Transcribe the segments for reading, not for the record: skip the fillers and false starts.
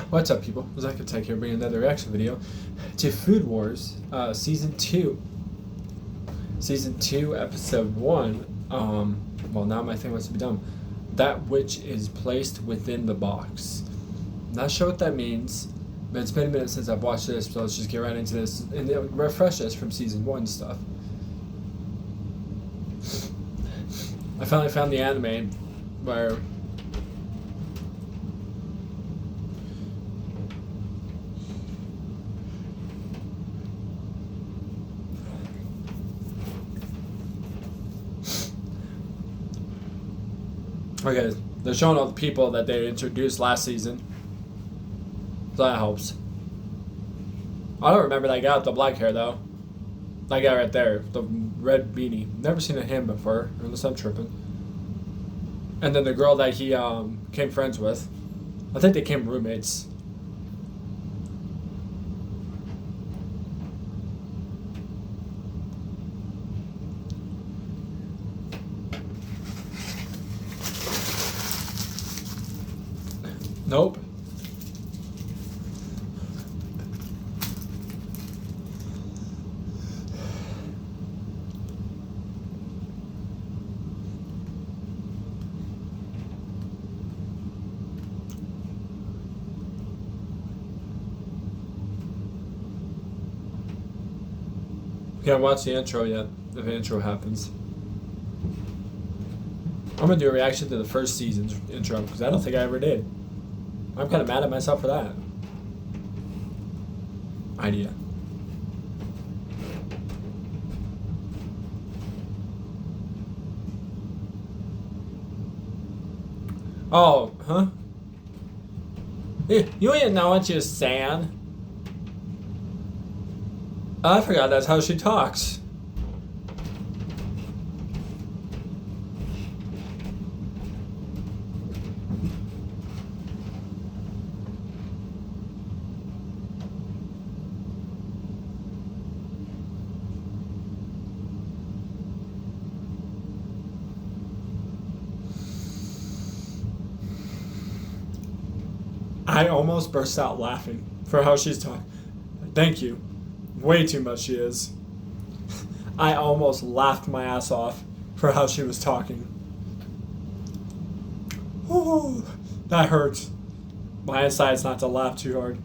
What's up, people? Zach Tech here, bringing another reaction video to Food Wars, Season 2. Season 2, Episode 1. Well, now my thing wants to be done. That which is placed within the box. Not sure what that means, but it's been a minute since I've watched this, so let's just get right into this and refresh us from Season 1 stuff. I finally found the anime where okay, they're showing all the people that they introduced last season. So that helps. I don't remember that guy with the black hair, though. That guy right there, the red beanie. Never seen him before, unless I'm tripping. And then the girl that he came friends with. I think they became roommates. Nope. Can't watch the intro yet, if the intro happens. I'm gonna do a reaction to the first season's intro, because I don't think I ever did. I'm kind of mad at myself for that idea. Oh, huh? You ain't know what you're saying. I forgot that's how she talks. I almost burst out laughing for how she's talking. Thank you. Way too much she is. I almost laughed my ass off for how she was talking. Oh, that hurts. My inside's not to laugh too hard.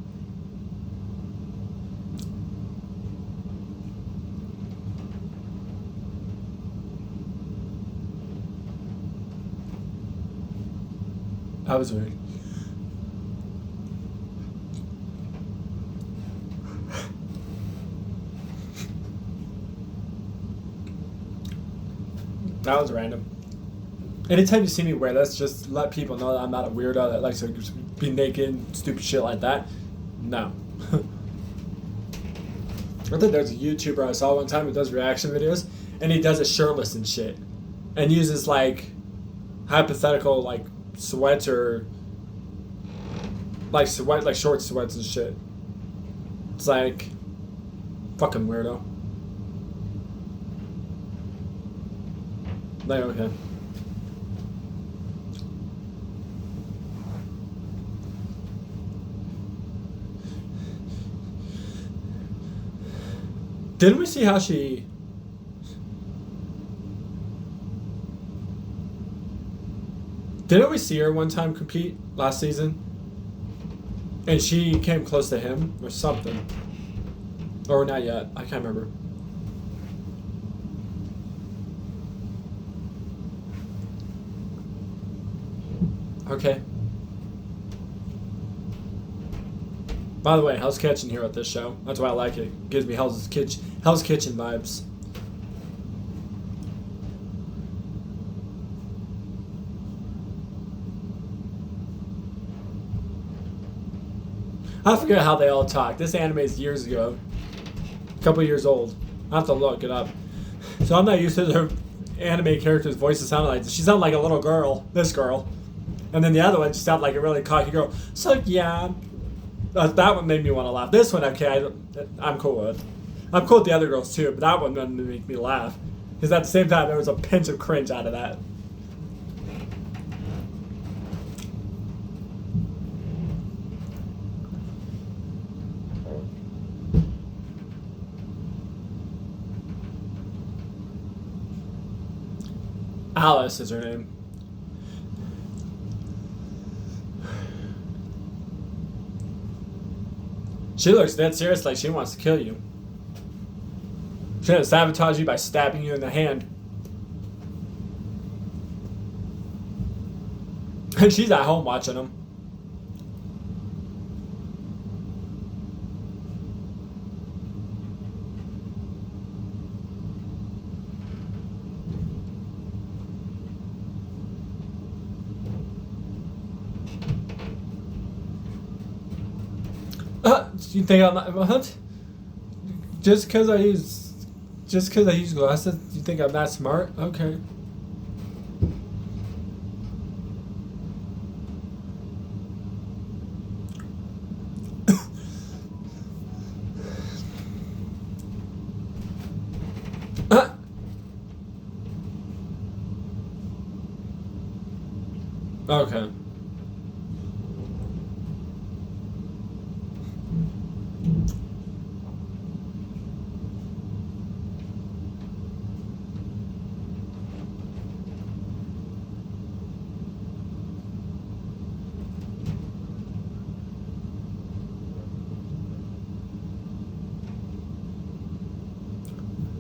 That was weird. That was random. Anytime you see me wear this, just let people know that I'm not a weirdo that likes to be naked, stupid shit like that. No. I think there's a YouTuber I saw one time who does reaction videos, and he does it shirtless and shit. And uses, like, hypothetical, like, sweats or, like, short sweats and shit. It's like, fucking weirdo. Like, okay. Didn't we see how she... Didn't we see her one time compete last season? And she came close to him or something. Or not yet. I can't remember. Okay. By the way, Hell's Kitchen here at this show. That's why I like it. It gives me Hell's Kitchen vibes. I forget how they all talk. This anime is years ago. A couple years old. I have to look it up. So I'm not used to their anime characters' voices sounding like this. She sounded like a little girl. This girl. And then the other one just sounded like a really cocky girl. So yeah, that one made me want to laugh. This one, okay, I'm cool with. I'm cool with the other girls too, but that one didn't make me laugh. Because at the same time, there was a pinch of cringe out of that. Alice is her name. She looks dead serious, like she wants to kill you. She's gonna sabotage you by stabbing you in the hand. And she's at home watching them. You think I'm not, what? Just because I use glasses, you think I'm that smart? Okay. Okay.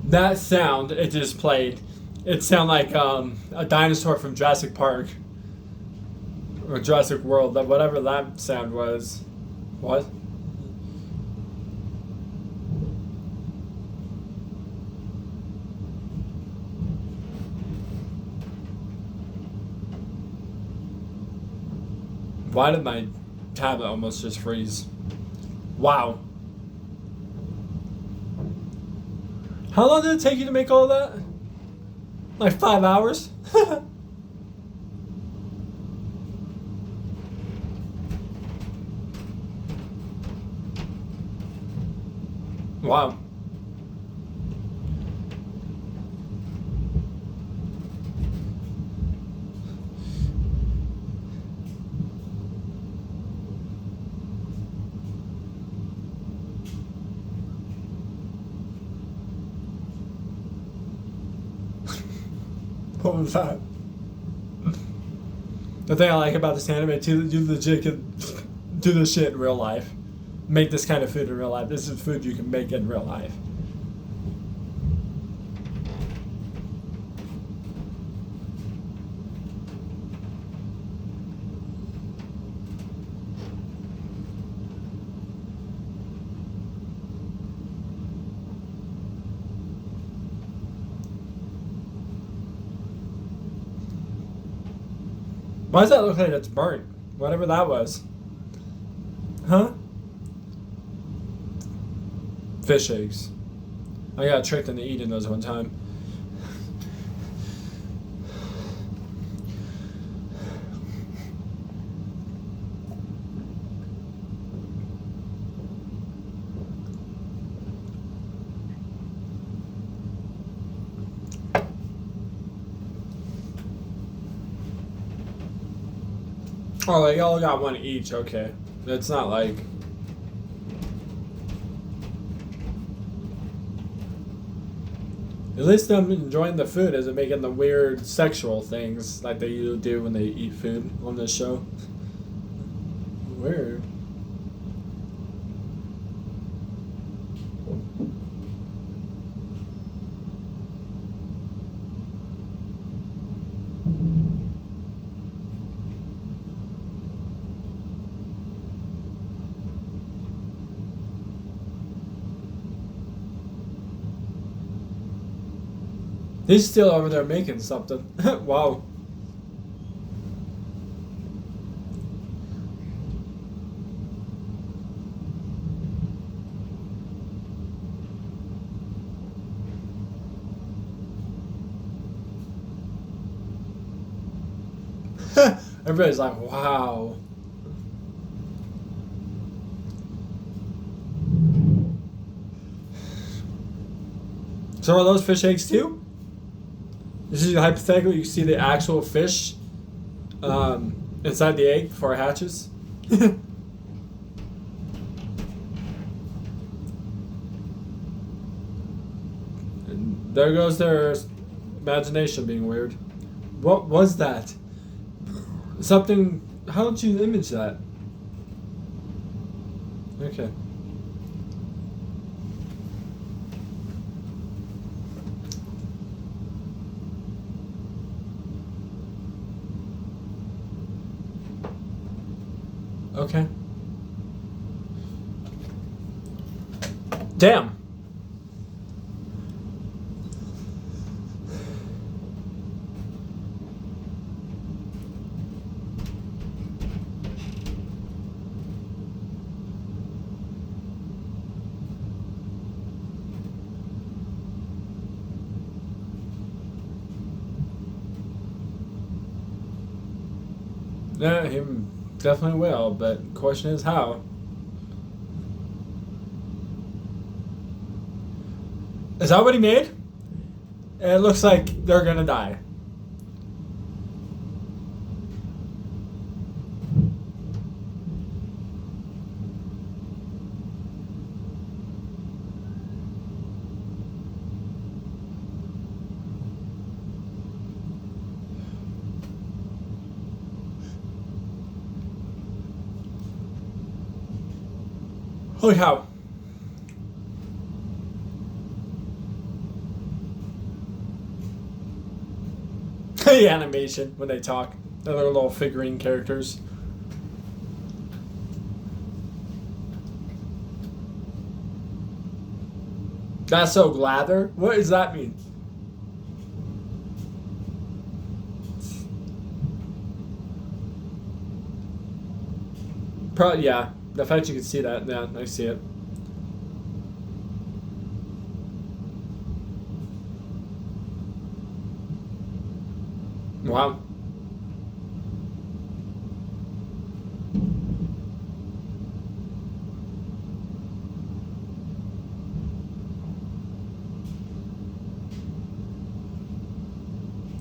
That sound it just played, it sounded like a dinosaur from Jurassic Park or Jurassic World, whatever that sound was. What? Why did my tablet almost just freeze? Wow. How long did it take you to make all that? Like 5 hours? Wow. What was that? The thing I like about this anime too, you legit can do this shit in real life. Make this kind of food in real life. This is food you can make in real life. Why does that look like it's burnt? Whatever that was. Huh? Fish eggs. I got tricked into eating those one time. Oh, they all got one each. Okay. It's not like... At least I'm enjoying the food isn't making the weird sexual things like they usually do when they eat food on this show. Weird. He's still over there making something. Wow. Everybody's like, wow. So are those fish eggs too? This is hypothetical. You can see the actual fish inside the egg before it hatches. And there goes their imagination being weird. What was that? Something. How did you image that? Okay. Okay. Damn. Yeah, him definitely will, but question is how. Is that what he made? It looks like they're gonna die. Holy cow. The animation when they talk. They're little figurine characters. That's so glather? What does that mean? Probably, yeah. The fact you can see that, yeah, I see it. Wow.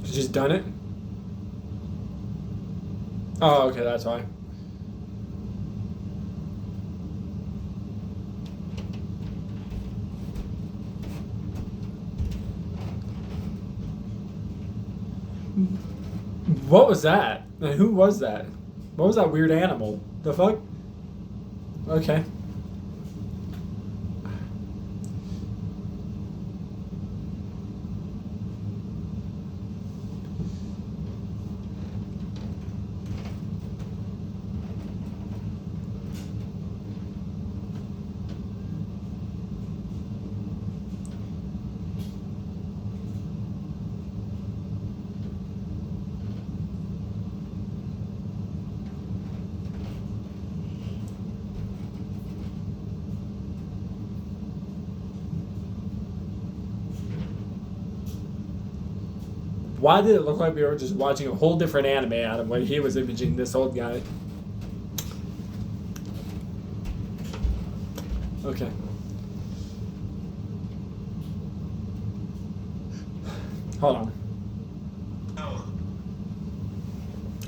She's done it? Oh, okay, that's why. What was that? And who was that? What was that weird animal? The fuck? Okay. Why did it look like we were just watching a whole different anime out of when he was imaging this old guy? Okay. Hold on.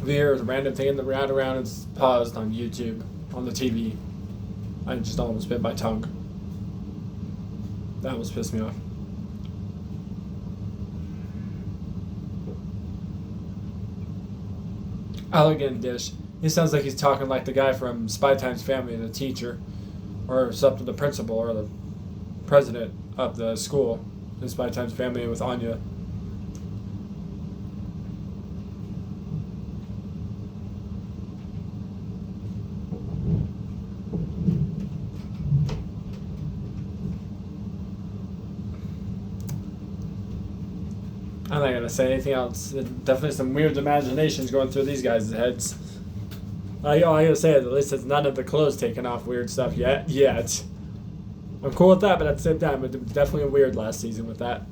There's a random thing in the round around. It's paused on YouTube, on the TV. I just almost bit my tongue. That almost pissed me off. Elegant dish. He sounds like he's talking like the guy from Spy Time's Family, the teacher, or something, the principal or the president of the school in Spy Time's Family with Anya. I'm not gonna say anything else. Definitely some weird imaginations going through these guys' heads. I gotta say, at least it's none of the clothes taken off weird stuff yet. I'm cool with that, but at the same time, it was definitely weird last season with that.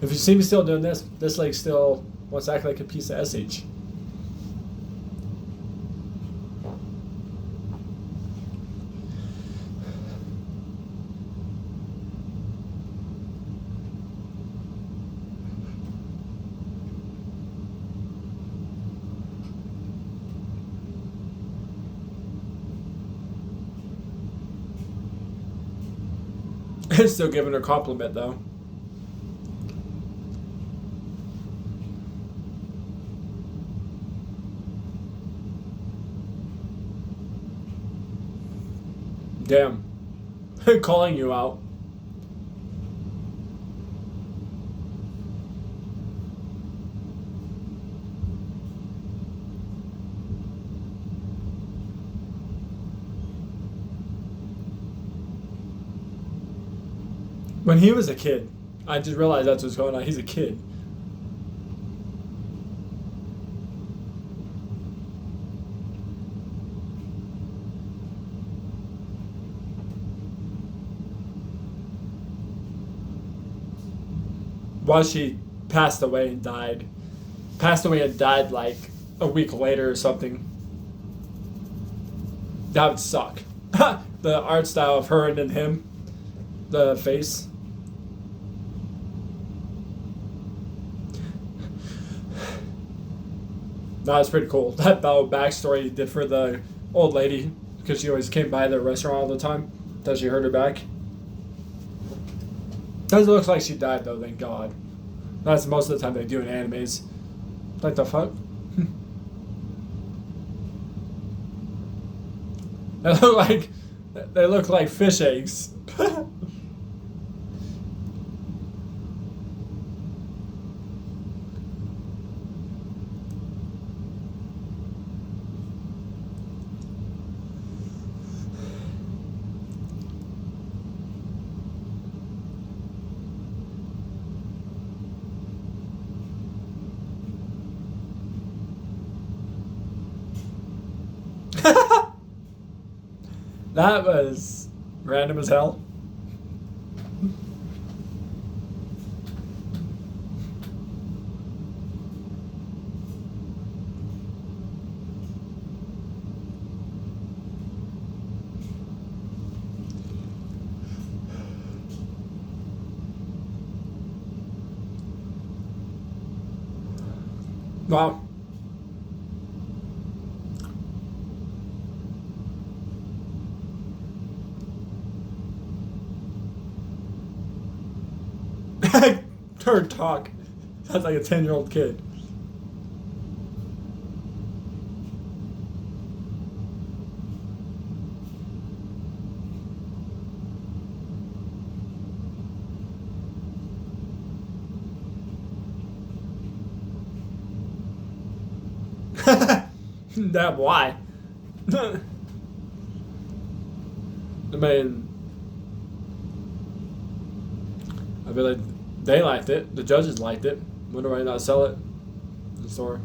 If you see me still doing this like still wants to act like a piece of SH. Still giving her a compliment though. Damn. Calling you out. When he was a kid, I just realized that's what's going on. He's a kid. While she passed away and died. Passed away and died like a week later or something. That would suck. The art style of her and then him. The face. That was pretty cool. That backstory he did for the old lady, because she always came by the restaurant all the time, until she hurt her back. Doesn't look like she died though, thank God. That's most of the time they do in animes. Like the fuck? They look like fish eggs. That was random as hell. Wow. Her talk. Sounds like a 10-year-old kid. That why? I mean, I feel like they liked it. The judges liked it. Wonder why not sell it in the store.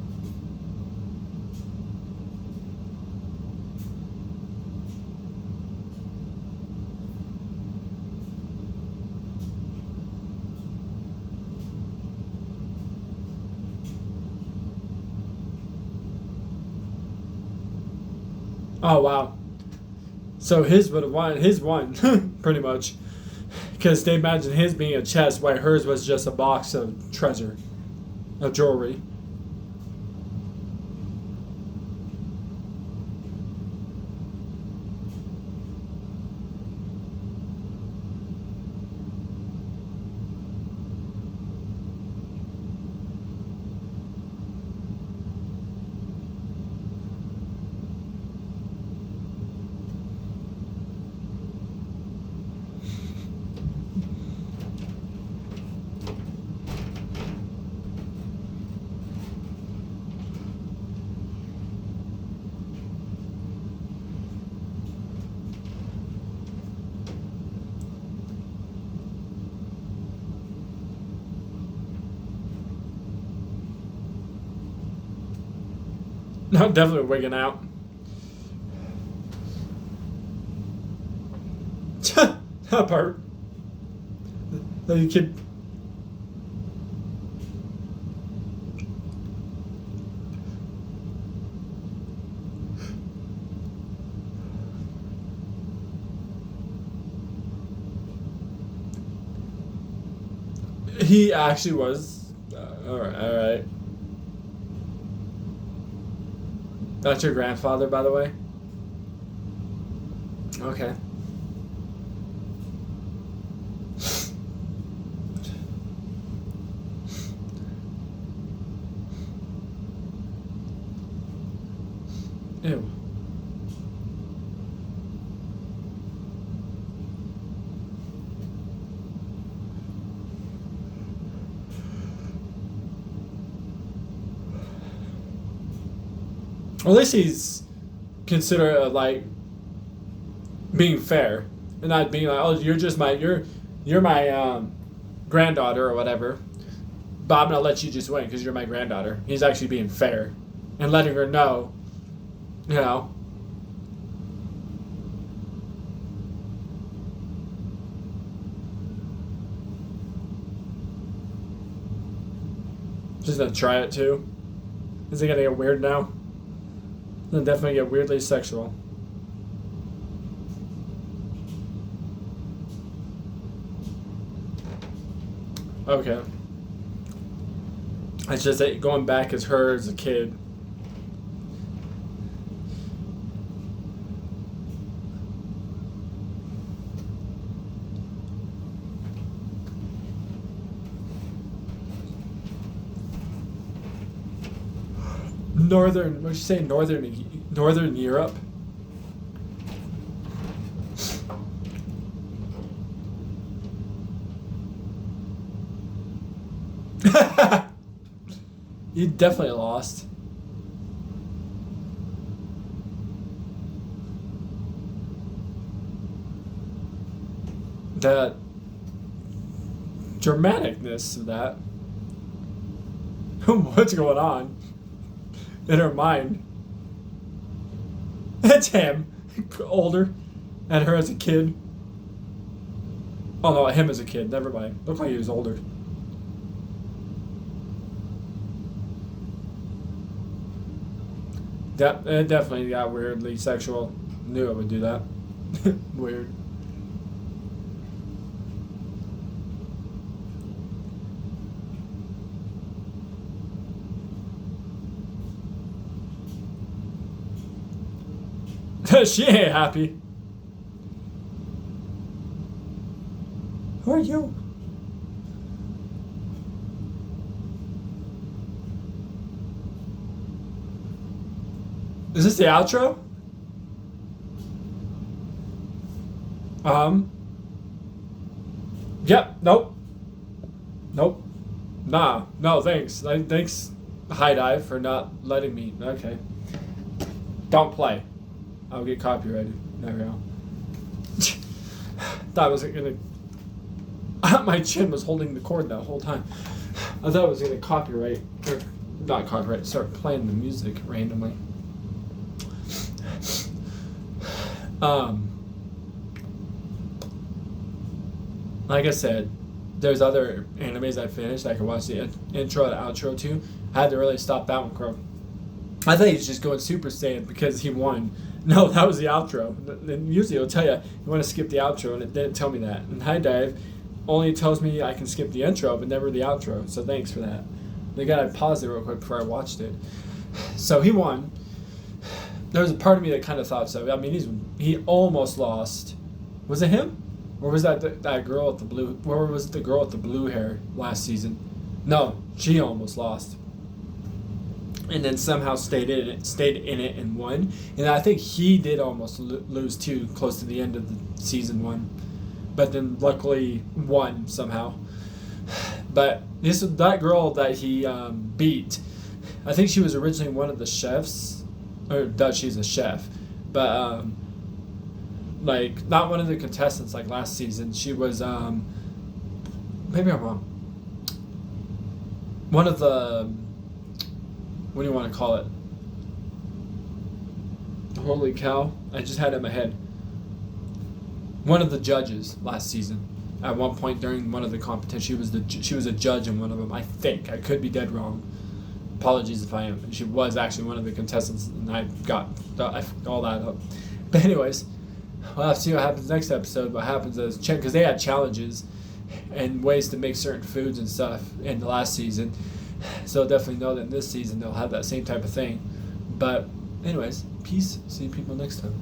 Oh wow! So his would have won. His won, pretty much, because they imagined his being a chest, while hers was just a box of treasure, of jewelry. No, definitely wigging out. That part. That you keep. He actually was. Alright, alright. That's your grandfather, by the way? Okay. Ew. Or at least he's considerate of like being fair and not being like, oh, you're my granddaughter or whatever, but I'm gonna let you just win because you're my granddaughter. He's actually being fair and letting her know, you know. Just gonna try it too. Is it gonna get weird now? It'll definitely get weirdly sexual. Okay. It's just that going back as her as a kid. What'd you say, Northern Europe? You definitely lost. The dramaticness of that. What's going on in her mind? It's him, older, and her as a kid. Oh no, him as a kid. Never mind. Looked like he was older. It definitely got weirdly sexual. Knew it would do that. Weird. She ain't happy. Who are you? Is this the outro? Yep. Nope. Nope. Nah. No, thanks. Thanks, High Dive, for not letting me. Okay. Don't play. I'll get copyrighted. There we go. Thought I wasn't gonna. My chin was holding the cord that whole time. I thought I was gonna copyright, or not copyright, start playing the music randomly. Like I said, there's other animes I finished. I could watch the intro and outro to. I had to really stop that one, Crow. I thought he was just going Super Saiyan because he won. No, that was the outro. And usually it'll tell you want to skip the outro, and it didn't tell me that. And High Dive only tells me I can skip the intro, but never the outro. So thanks for that. They got to pause it real quick before I watched it. So he won. There was a part of me that kind of thought so. I mean, he almost lost. Was it him? Or was that that girl with the blue? Or was it the girl with the blue hair last season? No, she almost lost. And then somehow stayed in it and won. And I think he did almost lose too, close to the end of the season one. But then luckily won somehow. But that girl that he beat, I think she was originally one of the chefs. Or she's a chef. But like not one of the contestants like last season. She was maybe I'm wrong. One of the, what do you want to call it? Holy cow, I just had it in my head. One of the judges last season. At one point during one of the competitions, she was a judge in one of them. I think I could be dead wrong. Apologies if I am. She was actually one of the contestants, and I fucked all that up. But anyways, we'll have to see what happens next episode. What happens is, because they had challenges and ways to make certain foods and stuff in the last season. So definitely know that in this season they'll have that same type of thing. But anyways, peace. See you people next time.